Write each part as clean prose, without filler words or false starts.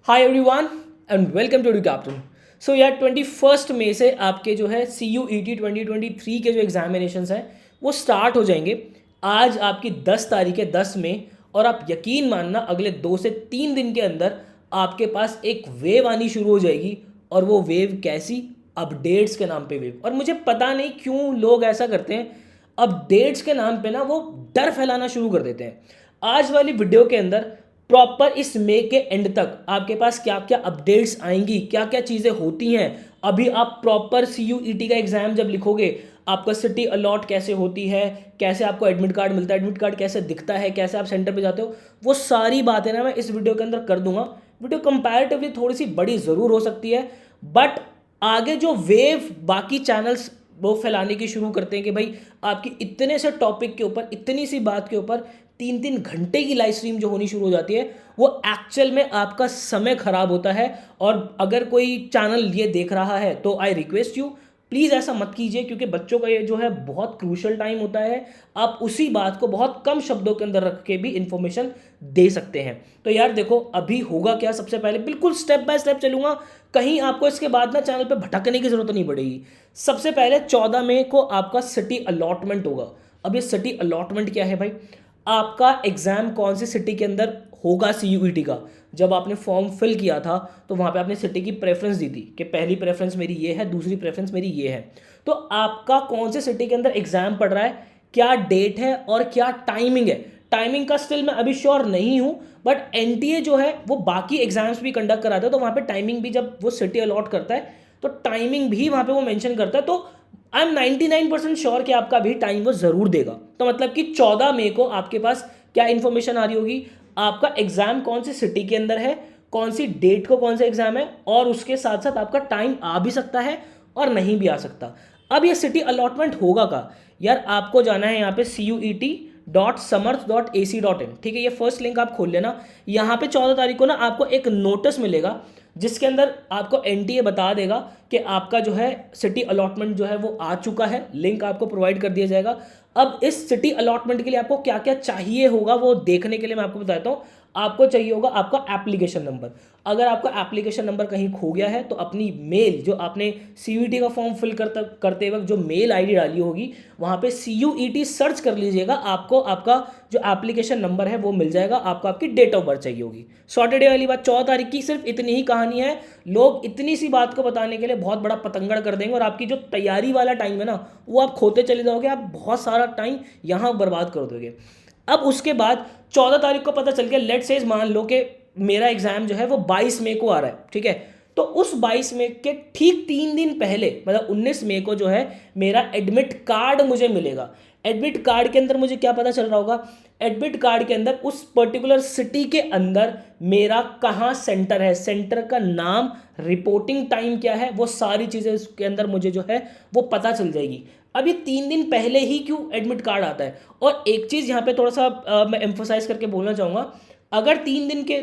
Hi everyone and welcome to captain. So यार 21 मई से आपके जो है CUET 2023 के जो एग्जामिनेशंस हैं वो स्टार्ट हो जाएंगे। आज आपकी 10 तारीख है, 10 मई, और आप यकीन मानना अगले 2 से 3 दिन के अंदर आपके पास एक वेव आनी शुरू हो जाएगी। और वो वेव कैसी? अपडेट्स के नाम पे वेव। और मुझे पता नहीं क्यों लोग ऐसा करते हैं, अपडेट्स के नाम पे ना वो डर फैलाना शुरू कर देते हैं। आज वाली वीडियो के अंदर प्रॉपर इस मई के एंड तक आपके पास क्या क्या अपडेट्स आएंगी, क्या क्या चीज़ें होती हैं। अभी आप प्रॉपर CUET का एग्जाम जब लिखोगे, आपका सिटी अलॉट कैसे होती है, कैसे आपको एडमिट कार्ड मिलता है, एडमिट कार्ड कैसे दिखता है, कैसे आप सेंटर पे जाते हो, वो सारी बातें ना मैं इस वीडियो के अंदर कर दूंगा। वीडियो कंपैरेटिवली थोड़ी सी बड़ी ज़रूर हो सकती है, बट आगे जो वेव बाकी चैनल्स वो फैलाने की शुरू करते हैं कि भाई आपकी इतने से टॉपिक के ऊपर, इतनी सी बात के ऊपर 3-3 घंटे की लाइव स्ट्रीम जो होनी शुरू हो जाती है, वो एक्चुअल में आपका समय खराब होता है। और अगर कोई चैनल ये देख रहा है तो आई रिक्वेस्ट यू, प्लीज़ ऐसा मत कीजिए, क्योंकि बच्चों का ये जो है बहुत क्रूशल टाइम होता है। आप उसी बात को बहुत कम शब्दों के अंदर रख के भी इंफॉर्मेशन दे सकते हैं। तो यार देखो अभी होगा क्या, सबसे पहले बिल्कुल स्टेप बाय स्टेप चलूंगा, कहीं आपको इसके बाद ना चैनल पे भटकने की जरूरत नहीं पड़ेगी। सबसे पहले 14 मई को आपका सिटी अलॉटमेंट होगा। अब ये सिटी अलॉटमेंट क्या है भाई? आपका एग्जाम कौन सी सिटी के अंदर होगा CUET का। जब आपने फॉर्म फिल किया था तो वहाँ पे आपने सिटी की प्रेफरेंस दी थी कि पहली प्रेफरेंस मेरी ये है, दूसरी प्रेफरेंस मेरी ये है। तो आपका कौन से सिटी के अंदर एग्जाम पड़ रहा है, क्या डेट है और क्या टाइमिंग है। टाइमिंग का स्टिल मैं अभी श्योर नहीं हूँ, बट NTA जो है वो बाकी एग्जाम्स भी कंडक्ट कराता है, तो वहाँ पे टाइमिंग भी जब वो सिटी अलॉट करता है तो टाइमिंग भी वहाँ पे वो मेंशन करता है। तो आई एम 99% श्योर कि आपका भी टाइम वो जरूर देगा। तो मतलब कि 14 मई को आपके पास क्या इंफॉर्मेशन आ रही होगी, आपका एग्जाम कौन सी सिटी के अंदर है, कौन सी डेट को कौन सा एग्जाम है, और उसके साथ साथ आपका टाइम आ भी सकता है और नहीं भी आ सकता। अब ये सिटी अलॉटमेंट होगा का यार, आपको जाना है यहाँ पे CUET.samarth.ac.in। ठीक है, ये फर्स्ट लिंक आप खोल लेना। यहाँ पे 14 तारीख को ना आपको एक नोटिस मिलेगा जिसके अंदर आपको NTA बता देगा कि आपका जो है सिटी अलॉटमेंट जो है वो आ चुका है। लिंक आपको प्रोवाइड कर दिया जाएगा। अब इस सिटी अलॉटमेंट के लिए आपको क्या क्या चाहिए होगा वो देखने के लिए मैं आपको बताता हूँ। आपको चाहिए होगा आपका एप्लीकेशन नंबर। अगर आपका एप्लीकेशन नंबर कहीं खो गया है तो अपनी मेल, जो आपने CUET का फॉर्म फिल करते वक्त जो मेल ID डाली होगी, वहाँ पे CUET सर्च कर लीजिएगा, आपको आपका जो एप्लीकेशन नंबर है वो मिल जाएगा। आपको आपकी डेट ऑफ बर्थ चाहिए होगी। सॉटरडे वाली बात, 14 तारीख की सिर्फ इतनी ही कहानी है। लोग इतनी सी बात को बताने के लिए बहुत बड़ा पतंगड़ कर देंगे और आपकी जो तैयारी वाला टाइम है ना वो आप खोते चले जाओगे। आप बहुत सारा टाइम यहाँ बर्बाद कर दोगे। अब उसके बाद 14 तारीख को पता चल गया, लेट से मान लो कि मेरा एग्जाम जो है वो 22 मई को आ रहा है, ठीक है। तो उस 22 मई के ठीक 3 दिन पहले, मतलब 19 मई को जो है मेरा एडमिट कार्ड मुझे मिलेगा। एडमिट कार्ड के अंदर मुझे क्या पता चल रहा होगा, एडमिट कार्ड के अंदर उस पर्टिकुलर सिटी के अंदर मेरा कहाँ सेंटर है, सेंटर का नाम, रिपोर्टिंग टाइम क्या है, वो सारी चीज़ें उसके अंदर मुझे जो है वो पता चल जाएगी। अब ये 3 दिन पहले ही क्यों एडमिट कार्ड आता है? और एक चीज़ यहाँ पे थोड़ा सा मैं एम्फोसाइज करके बोलना चाहूँगा, अगर 3 दिन के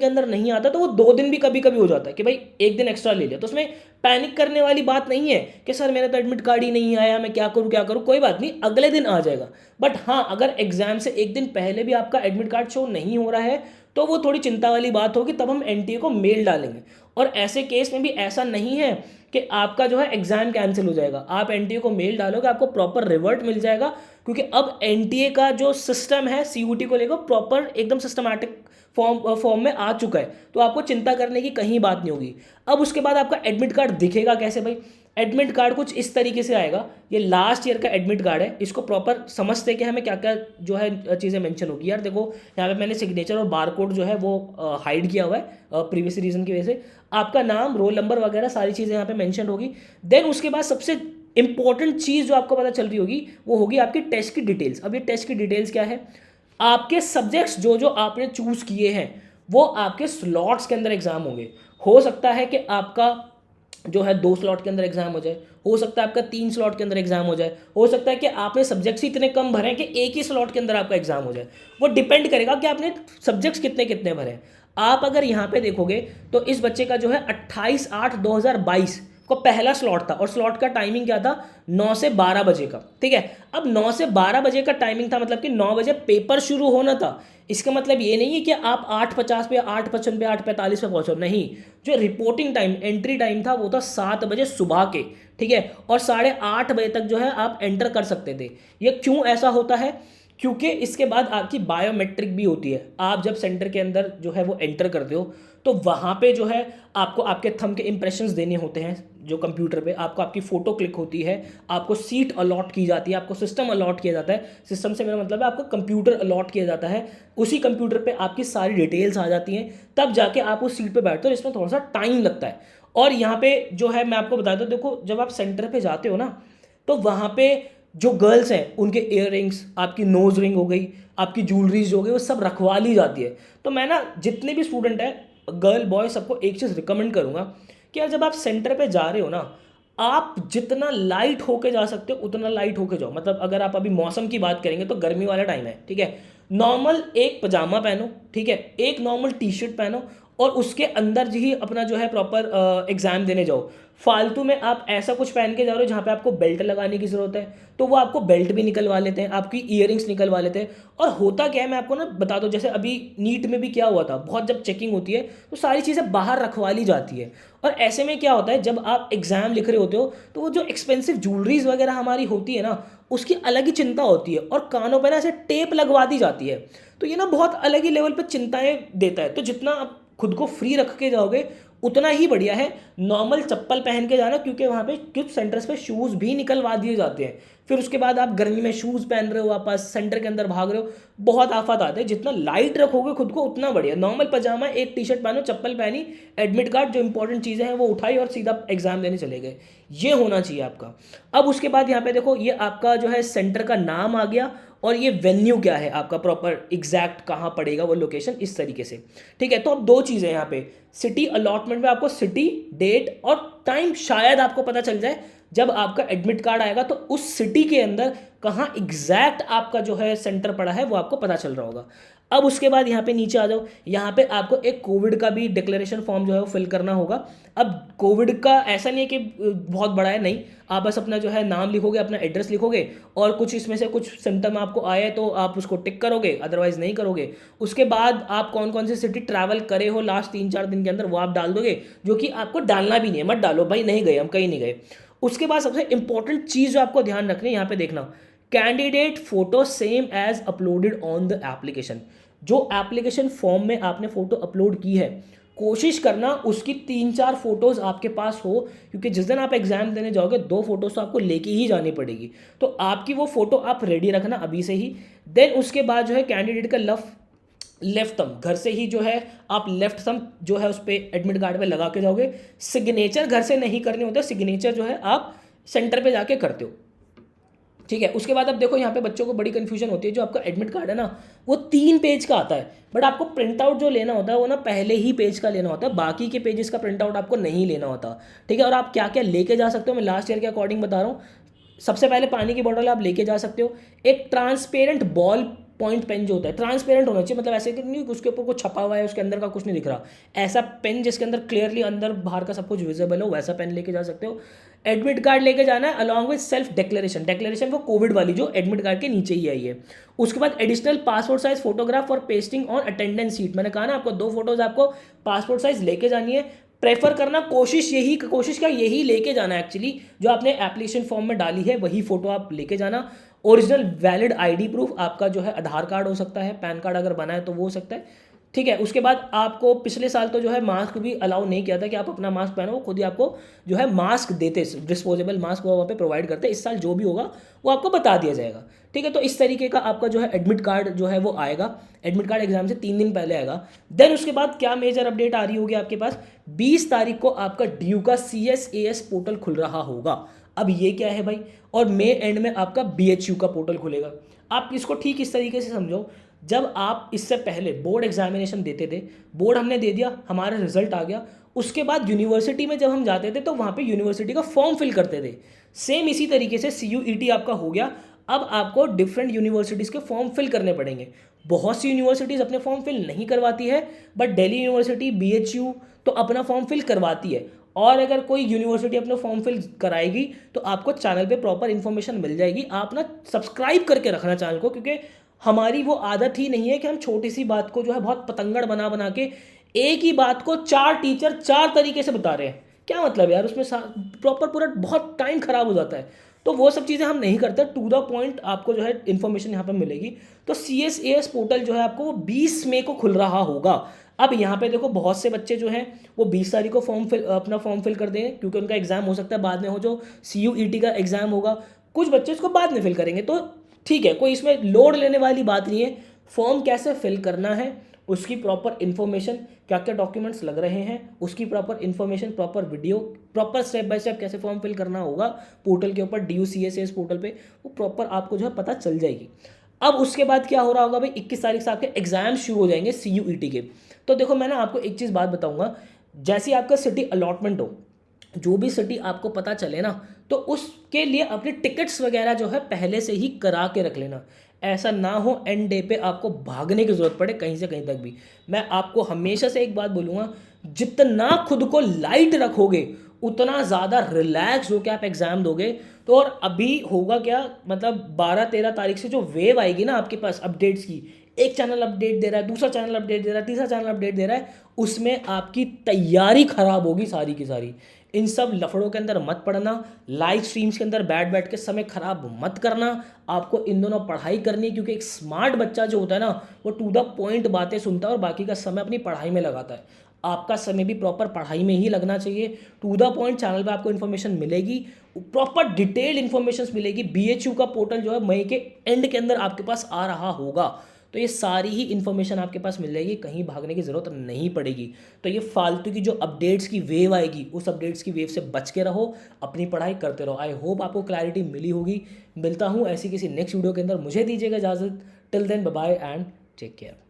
अंदर नहीं आता तो वो 2 दिन भी कभी कभी हो जाता है कि भाई एक दिन एक्स्ट्रा ले लिया। तो उसमें पैनिक करने वाली बात नहीं है कि सर मेरा तो एडमिट कार्ड ही नहीं आया, मैं क्या करूँ क्या करूँ। कोई बात नहीं, अगले दिन आ जाएगा। बट हाँ, अगर एग्जाम से एक दिन पहले भी आपका एडमिट कार्ड शो नहीं हो रहा है तो वो थोड़ी चिंता वाली बात होगी, तब हम NTA को मेल डालेंगे। और ऐसे केस में भी ऐसा नहीं है कि आपका जो है एग्जाम कैंसिल हो जाएगा। आप NTA को मेल डालोगे, आपको प्रॉपर रिवर्ट मिल जाएगा, क्योंकि अब NTA का जो सिस्टम है CUET को लेकर प्रॉपर एकदम सिस्टमैटिक फॉर्म में आ चुका है। तो आपको चिंता करने की कहीं बात नहीं होगी। अब उसके बाद आपका एडमिट कार्ड दिखेगा कैसे भाई? एडमिट कार्ड कुछ इस तरीके से आएगा। ये लास्ट ईयर का एडमिट कार्ड है, इसको प्रॉपर समझते कि हमें क्या क्या जो है चीज़ें मेंशन होगी। यार देखो यहाँ पे मैंने सिग्नेचर और बारकोड जो है वो हाइड किया हुआ है प्रीवियस रीजन की वजह से। आपका नाम, रोल नंबर वगैरह सारी चीज़ें यहाँ पे मेंशन होगी। देन उसके बाद सबसे इंपॉर्टेंट चीज़ जो आपको पता चल रही होगी वो होगी आपकी टेस्ट की डिटेल्स। अब ये टेस्ट की डिटेल्स क्या है? आपके सब्जेक्ट्स जो जो आपने चूज किए हैं वो आपके स्लॉट्स के अंदर एग्जाम होंगे। हो सकता है कि आपका जो है 2 स्लॉट के अंदर एग्जाम हो जाए, हो सकता है आपका 3 स्लॉट के अंदर एग्जाम हो जाए, हो सकता है कि आपने सब्जेक्ट्स ही इतने कम भरे हैं कि एक ही स्लॉट के अंदर आपका एग्जाम हो जाए। वो डिपेंड करेगा कि आपने सब्जेक्ट्स कितने कितने भरे हैं। आप अगर यहाँ पे देखोगे तो इस बच्चे का जो है 28/8/2022 को पहला स्लॉट था और स्लॉट का टाइमिंग क्या था 9 से 12 बजे का, ठीक है। अब 9 से 12 बजे का टाइमिंग था, मतलब कि 9 बजे पेपर शुरू होना था। इसका मतलब ये नहीं है कि आप 8:50 पे 8:55 पे 8:45 पे पहुंचो, नहीं। जो रिपोर्टिंग टाइम एंट्री टाइम था वो था 7 बजे सुबह के, ठीक है। और 8:30 बजे तक जो है आप एंटर कर सकते थे। ये क्यों ऐसा होता है? क्योंकि इसके बाद आपकी बायोमेट्रिक भी होती है। आप जब सेंटर के अंदर जो है वो एंटर करते हो तो वहाँ पे जो है आपको आपके थंब के इंप्रेशंस देने होते हैं, जो कंप्यूटर पे आपको आपकी फ़ोटो क्लिक होती है, आपको सीट अलॉट की जाती है, आपको सिस्टम अलॉट किया जाता है। सिस्टम से मेरा मतलब है आपको कंप्यूटर अलॉट किया जाता है, उसी कंप्यूटर पे आपकी सारी डिटेल्स आ जाती हैं, तब जाके आप उस सीट पे बैठते हो, जिसमें थोड़ा सा टाइम लगता है। और यहाँ पे जो है मैं आपको बता दूँ, देखो जब आप सेंटर पे जाते हो ना तो वहाँ पे जो गर्ल्स हैं उनके इयर रिंग्स, आपकी नोज रिंग हो गई, आपकी ज्वेलरीज हो गई, वो सब रखवा ली जाती है। तो मैं ना जितने भी स्टूडेंट हैं, गर्ल बॉय, सबको एक चीज़ रिकमेंड करूँगा कि यार जब आप सेंटर पे जा रहे हो ना, आप जितना लाइट होके जा सकते हो उतना लाइट होके जाओ। मतलब अगर आप अभी मौसम की बात करेंगे तो गर्मी वाला टाइम है, ठीक है। नॉर्मल एक पजामा पहनो, ठीक है, एक नॉर्मल टी शर्ट पहनो और उसके अंदर ही अपना जो है प्रॉपर एग्जाम देने जाओ। फालतू में आप ऐसा कुछ पहन के जा रहे हो जहाँ पे आपको बेल्ट लगाने की ज़रूरत है, तो वो आपको बेल्ट भी निकलवा लेते हैं, आपकी ईयरिंग्स निकलवा लेते हैं। और होता क्या है मैं आपको ना बता दूं, जैसे अभी नीट में भी क्या हुआ था, बहुत जब चेकिंग होती है तो सारी चीज़ें बाहर रखवा ली जाती है। और ऐसे में क्या होता है, जब आप एग्जाम लिख रहे होते हो तो वो जो एक्सपेंसिव ज्वेलरीज वगैरह हमारी होती है ना, उसकी अलग ही चिंता होती है और कानों पर ना ऐसे टेप लगवा दी जाती है। तो ये ना बहुत अलग ही लेवल पर चिंताएं देता है। तो जितना आप खुद को फ्री रख के जाओगे उतना ही बढ़िया है। नॉर्मल चप्पल पहन के जाना, क्योंकि वहाँ पे कुछ सेंटर्स पे शूज़ भी निकलवा दिए जाते हैं। फिर उसके बाद आप गर्मी में शूज़ पहन रहे हो, वापस सेंटर के अंदर भाग रहे हो, बहुत आफत आते हैं। जितना लाइट रखोगे खुद को उतना बढ़िया। नॉर्मल पजामा, एक टी शर्ट पहनो, चप्पल पहनी, एडमिट कार्ड, जो इंपॉर्टेंट चीज़ें हैं वो उठाई और सीधा एग्जाम देने चले गए। ये होना चाहिए आपका। अब उसके बाद यहाँ पे देखो, ये आपका जो है सेंटर का नाम आ गया और ये वेन्यू क्या है आपका, प्रॉपर एग्जैक्ट कहाँ पड़ेगा वो लोकेशन, इस तरीके से, ठीक है। तो अब दो चीज़ें यहाँ पे, सिटी अलॉटमेंट में आपको सिटी, डेट और टाइम शायद आपको पता चल जाए जब आपका एडमिट कार्ड आएगा, तो उस सिटी के अंदर कहाँ एग्जैक्ट आपका जो है सेंटर पड़ा है वो आपको पता चल रहा होगा। अब उसके बाद यहाँ पे नीचे आ जाओ, यहाँ पे आपको एक कोविड का भी डिक्लेरेशन फॉर्म जो है वो फिल करना होगा। अब कोविड का ऐसा नहीं है कि बहुत बड़ा है, नहीं। आप बस अपना जो है नाम लिखोगे, अपना एड्रेस लिखोगे और कुछ इसमें से कुछ सिम्टम आपको आए तो आप उसको टिक करोगे, अदरवाइज नहीं करोगे। उसके बाद आप कौन कौन सी सिटी ट्रैवल करे हो लास्ट 3-4 दिन के अंदर वो आप डाल दोगे, जो कि आपको डालना भी नहीं है, मत डालो भाई, नहीं गए हम, कहीं नहीं गए। उसके बाद सबसे इंपॉर्टेंट चीज़ जो आपको ध्यान रखनी है, यहाँ पे देखना, candidate photo same as uploaded on the application. जो एप्लीकेशन फॉर्म में आपने फोटो अपलोड की है, कोशिश करना उसकी 3-4 फोटोज़ आपके पास हो, क्योंकि जिस दिन आप एग्जाम देने जाओगे 2 फोटोज़ तो आपको लेके ही जानी पड़ेगी। तो आपकी वो फोटो आप रेडी रखना अभी से ही। देन उसके बाद जो है कैंडिडेट का लेफ्ट थंब, घर से ही जो है आप लेफ्ट थंब जो है उस पर एडमिट कार्ड पे लगा के जाओगे। सिग्नेचर घर से नहीं करने होते, सिग्नेचर जो है आप सेंटर पे जाके करते हो, ठीक है। उसके बाद अब देखो, यहाँ पे बच्चों को बड़ी कंफ्यूजन होती है। जो आपका एडमिट कार्ड है ना, वो 3 पेज का आता है, बट आपको प्रिंट आउट जो लेना होता है वो ना पहले ही पेज का लेना होता है, बाकी के पेजेस का प्रिंट आउट आपको नहीं लेना होता, ठीक है। और आप क्या क्या लेके जा सकते हो, मैं लास्ट ईयर के अकॉर्डिंग बता रहा हूँ। सबसे पहले पानी की बोतल आप लेके जा सकते हो। एक ट्रांसपेरेंट बॉल पॉइंट पेन जो होता है, ट्रांसपेरेंट होना चाहिए, मतलब ऐसे कि नहीं उसके ऊपर कुछ छपा हुआ है, उसके अंदर का कुछ नहीं दिख रहा, ऐसा पेन जिसके अंदर क्लियरली अंदर बाहर का सब कुछ विजिबल हो, वैसा पेन लेके जा सकते हो। एडमिट कार्ड लेके जाना है along with self declaration. Declaration वो कोविड वाली जो एडमिट कार्ड के नीचे ही आई है। उसके बाद एडिशनल पासपोर्ट साइज फोटोग्राफ और पेस्टिंग ऑन अटेंडेंस सीट। मैंने कहा ना आपको 2 फोटोज आपको पासपोर्ट साइज लेके जानी है। प्रेफर करना, कोशिश क्या यही लेके जाना है एक्चुअली, जो आपने एप्लीकेशन फॉर्म में डाली है वही फोटो आप लेके जाना। ओरिजिनल वैलिड आईडी प्रूफ, आपका जो है आधार कार्ड हो सकता है, पैन कार्ड अगर बना है तो वो हो सकता है, ठीक है। उसके बाद आपको पिछले साल तो जो है मास्क भी अलाउ नहीं किया था कि आप अपना मास्क पहनो, वो खुद ही आपको जो है मास्क देते, डिस्पोजेबल मास्क वो वहाँ पे प्रोवाइड करते। इस साल जो भी होगा वो आपको बता दिया जाएगा, ठीक है। तो इस तरीके का आपका जो है एडमिट कार्ड जो है वो आएगा। एडमिट कार्ड एग्जाम से 3 दिन पहले आएगा। देन उसके बाद क्या मेजर अपडेट आ रही होगी आपके पास, 20 तारीख को आपका DU का CSAS पोर्टल खुल रहा होगा। अब ये क्या है भाई, और मई एंड में आपका BHU का पोर्टल खुलेगा। आप इसको ठीक इस तरीके से समझो, जब आप इससे पहले बोर्ड एग्जामिनेशन देते थे, बोर्ड हमने दे दिया, हमारा रिजल्ट आ गया, उसके बाद यूनिवर्सिटी में जब हम जाते थे तो वहाँ पे यूनिवर्सिटी का फॉर्म फिल करते थे। सेम इसी तरीके से CUET आपका हो गया। अब आपको डिफरेंट यूनिवर्सिटीज़ के फॉर्म फिल करने पड़ेंगे। बहुत सी यूनिवर्सिटीज़ अपने फॉर्म फिल नहीं करवाती है, बट दिल्ली यूनिवर्सिटी, BHU तो अपना फॉर्म फिल करवाती है। और अगर कोई यूनिवर्सिटी अपना फॉर्म फिल कराएगी तो आपको चैनल पे प्रॉपर इन्फॉर्मेशन मिल जाएगी। आप ना सब्सक्राइब करके रखना चैनल को, क्योंकि हमारी वो आदत ही नहीं है कि हम छोटी सी बात को जो है बहुत पतंगड़ बना बना के एक ही बात को 4 टीचर 4 तरीके से बता रहे हैं। क्या मतलब यार, उसमें प्रॉपर पूरा बहुत टाइम खराब हो जाता है। तो वो सब चीज़ें हम नहीं करते, टू द पॉइंट आपको जो है इन्फॉर्मेशन यहाँ पर मिलेगी। तो CSAS पोर्टल जो है आपको वो 20 मई को खुल रहा होगा। अब यहाँ पे देखो बहुत से बच्चे जो हैं वो 20 तारीख को अपना फॉर्म फिल कर देंगे, क्योंकि उनका एग्जाम हो सकता है बाद में हो, जो CUET का एग्जाम होगा। कुछ बच्चे इसको बाद में फिल करेंगे, तो ठीक है, कोई इसमें लोड लेने वाली बात नहीं है। फॉर्म कैसे फिल करना है, उसकी प्रॉपर इन्फॉर्मेशन, क्या क्या डॉक्यूमेंट्स लग रहे हैं, उसकी proper information, proper video, proper step by step कैसे फॉर्म फिल करना होगा पोर्टल के ऊपर, DU CSAS पोर्टल पे, वो प्रॉपर आपको जो है पता चल जाएगी। अब उसके बाद क्या हो रहा होगा भाई, 21 तारीख से आपके एग्जाम शुरू हो जाएंगे CUET के। तो देखो मैं ना आपको एक चीज़ बात बताऊंगा, जैसे आपका सिटी अलॉटमेंट हो, जो भी सिटी आपको पता चले ना, तो उसके लिए अपनी टिकट्स वगैरह जो है पहले से ही करा के रख लेना। ऐसा ना हो एंड डे पे आपको भागने की ज़रूरत पड़े कहीं से कहीं तक भी। मैं आपको हमेशा से एक बात बोलूँगा, जितना खुद को लाइट रखोगे उतना ज़्यादा रिलैक्स होकर आप एग्ज़ाम दोगे। तो और अभी होगा क्या, मतलब 12-13 तारीख से जो वेव आएगी ना आपके पास अपडेट्स की, एक चैनल अपडेट दे रहा है, दूसरा चैनल अपडेट दे रहा है, तीसरा चैनल अपडेट दे रहा है, उसमें आपकी तैयारी खराब होगी सारी की सारी। इन सब लफड़ों के अंदर मत पड़ना, लाइव स्ट्रीम्स के अंदर बैठ बैठ के समय खराब मत करना। आपको इन दोनों पढ़ाई करनी है, क्योंकि एक स्मार्ट बच्चा जो होता है ना, वो टू द पॉइंट बातें सुनता है और बाकी का समय अपनी पढ़ाई में लगाता है। आपका समय भी प्रॉपर पढ़ाई में ही लगना चाहिए। टू द पॉइंट चैनल पे आपको इन्फॉर्मेशन मिलेगी, प्रॉपर डिटेल्ड इन्फॉर्मेशन मिलेगी। BHU का पोर्टल जो है मई के एंड के अंदर आपके पास आ रहा होगा, तो ये सारी ही इन्फॉर्मेशन आपके पास मिल जाएगी, कहीं भागने की ज़रूरत नहीं पड़ेगी। तो ये फालतू की जो अपडेट्स की वेव आएगी, उस अपडेट्स की वेव से बच के रहो, अपनी पढ़ाई करते रहो। आई होप आपको क्लैरिटी मिली होगी। मिलता हूँ ऐसी किसी नेक्स्ट वीडियो के अंदर, मुझे दीजिएगा इजाज़त। Till then bye bye and take care.